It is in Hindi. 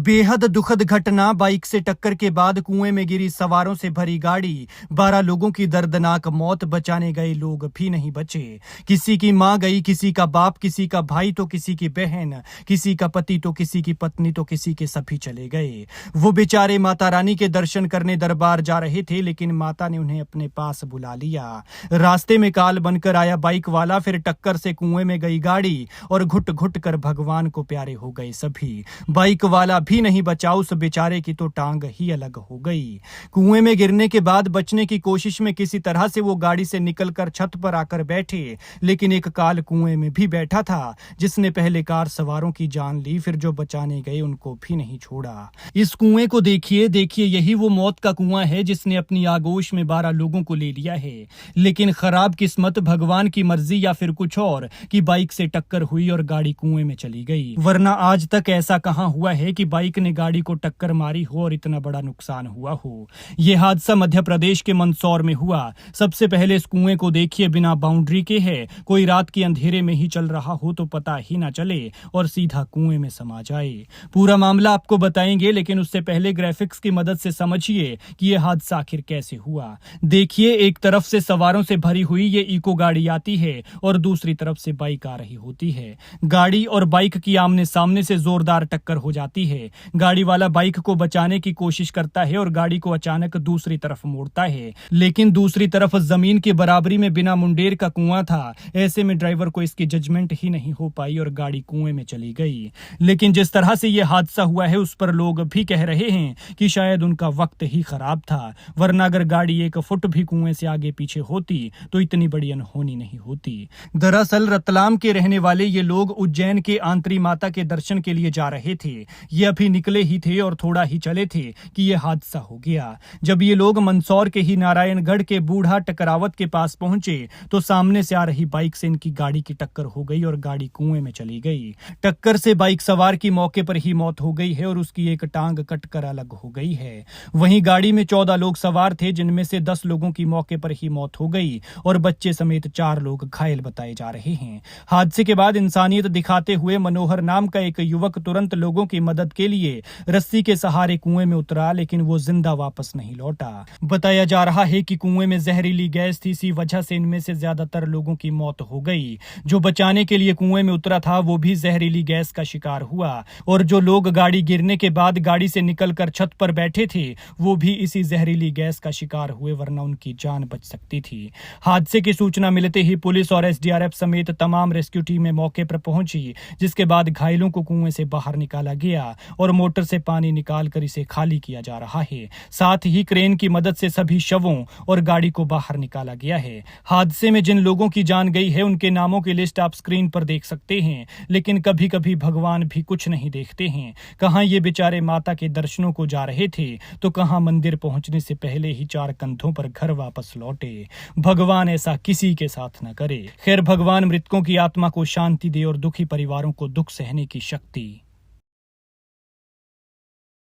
बेहद दुखद घटना। बाइक से टक्कर के बाद कुएं में गिरी सवारों से भरी गाड़ी, 12 लोगों की दर्दनाक मौत। बचाने गए लोग भी नहीं बचे। किसी की मां गई, किसी का बाप, किसी का भाई तो किसी की बहन, किसी का पति तो किसी की पत्नी तो किसी के सभी चले गए। वो बेचारे माता रानी के दर्शन करने दरबार जा रहे थे, लेकिन माता ने उन्हें अपने पास बुला लिया। रास्ते में काल बनकर आया बाइक वाला, फिर टक्कर से कुएं में गई गाड़ी और घुट घुट कर भगवान को प्यारे हो गए सभी। बाइक वाला भी नहीं बचा, उस बेचारे की तो टांग ही अलग हो गई। कुएं में गिरने के बाद बचने की कोशिश में किसी तरह से वो गाड़ी से निकलकर छत पर आकर बैठे, लेकिन एक काल कुएं में भी बैठा था, जिसने पहले कार सवारों की जान ली, फिर जो बचाने गए उनको भी नहीं छोड़ा। इस कुएं को देखिए देखिए, यही वो मौत का कुआं है जिसने अपनी आगोश में 12 लोगों को ले लिया है। लेकिन खराब किस्मत, भगवान की मर्जी या फिर कुछ और, कि बाइक से टक्कर हुई और गाड़ी कुएं में चली गई। वरना आज तक ऐसा कहां हुआ है कि बाइक ने गाड़ी को टक्कर मारी हो और इतना बड़ा नुकसान हुआ हो। यह हादसा मध्य प्रदेश के मंदसौर में हुआ। सबसे पहले इस कुएं को देखिए, बिना बाउंड्री के है। कोई रात के अंधेरे में ही चल रहा हो तो पता ही ना चले और सीधा कुएं में समा जाए। पूरा मामला आपको बताएंगे, लेकिन उससे पहले ग्राफिक्स की मदद से समझिए कि यह हादसा आखिर कैसे हुआ। देखिए, एक तरफ से सवारों से भरी हुई ये इको गाड़ी आती है और दूसरी तरफ से बाइक आ रही होती है। गाड़ी और बाइक की आमने सामने से जोरदार टक्कर हो जाती है। गाड़ी वाला बाइक को बचाने की कोशिश करता है और गाड़ी को अचानक दूसरी तरफ मोड़ता है, लेकिन दूसरी तरफ जमीन की बराबरी में बिना मुंडेर का कुआं था। ऐसे में ड्राइवर को इसकी जजमेंट ही नहीं हो पाई और गाड़ी कुएं में चली गई। लेकिन जिस तरह से यह हादसा हुआ है, उस पर लोग भी कह रहे हैं कि शायद उनका वक्त ही खराब था, वरना अगर गाड़ी 1 फुट भी कुएं से आगे पीछे होती तो इतनी बड़ी अनहोनी नहीं होती। दरअसल रतलाम के रहने वाले ये लोग उज्जैन के आंतरी माता के दर्शन के लिए जा रहे थे। ये अभी निकले ही थे और थोड़ा ही चले थे कि यह हादसा हो गया। जब ये लोग मंदसौर के ही नारायणगढ़ के बूढ़ा टकरावत के पास पहुंचे तो सामने से आ रही बाइक से इनकी गाड़ी की टक्कर हो गई और गाड़ी कुएं में चली गई। टक्कर से बाइक सवार की मौके पर ही मौत हो गई है और उसकी एक टांग कटकर अलग हो गई है। वहीं गाड़ी में 14 लोग सवार थे, जिनमें से 10 लोगों की मौके पर ही मौत हो गई और बच्चे समेत 4 लोग घायल बताए जा रहे हैं। हादसे के बाद इंसानियत दिखाते हुए मनोहर नाम का एक युवक तुरंत लोगों की मदद के लिए रस्सी के सहारे कुएं में उतरा, लेकिन वो जिंदा वापस नहीं लौटा। बताया जा रहा है कि कुएं में जहरीली गैस थी, इसी वजह से इनमें से ज्यादातर लोगों की मौत हो गई। जो बचाने के लिए कुएं में उतरा था वो भी जहरीली गैस का शिकार हुआ और जो लोग गाड़ी गिरने के बाद गाड़ी से निकलकर छत पर बैठे थे वो भी इसी जहरीली गैस का शिकार हुए, वरना उनकी जान बच सकती थी। हादसे की सूचना मिलते ही पुलिस और एसडीआरएफ समेत तमाम रेस्क्यू टीमें मौके पर पहुंची, जिसके बाद घायलों को कुएं से बाहर निकाला गया और मोटर से पानी निकालकर इसे खाली किया जा रहा है। साथ ही क्रेन की मदद से सभी शवों और गाड़ी को बाहर निकाला गया है। हादसे में जिन लोगों की जान गई है उनके नामों की लिस्ट आप स्क्रीन पर देख सकते हैं, लेकिन कभी कभी भगवान भी कुछ नहीं देखते हैं। कहां ये बेचारे माता के दर्शनों को जा रहे थे तो कहां मंदिर पहुंचने से पहले ही 4 कंधों पर घर वापस लौटे। भगवान ऐसा किसी के साथ न करे। खैर, भगवान मृतकों की आत्मा को शांति दे और दुखी परिवारों को दुख सहने की शक्ति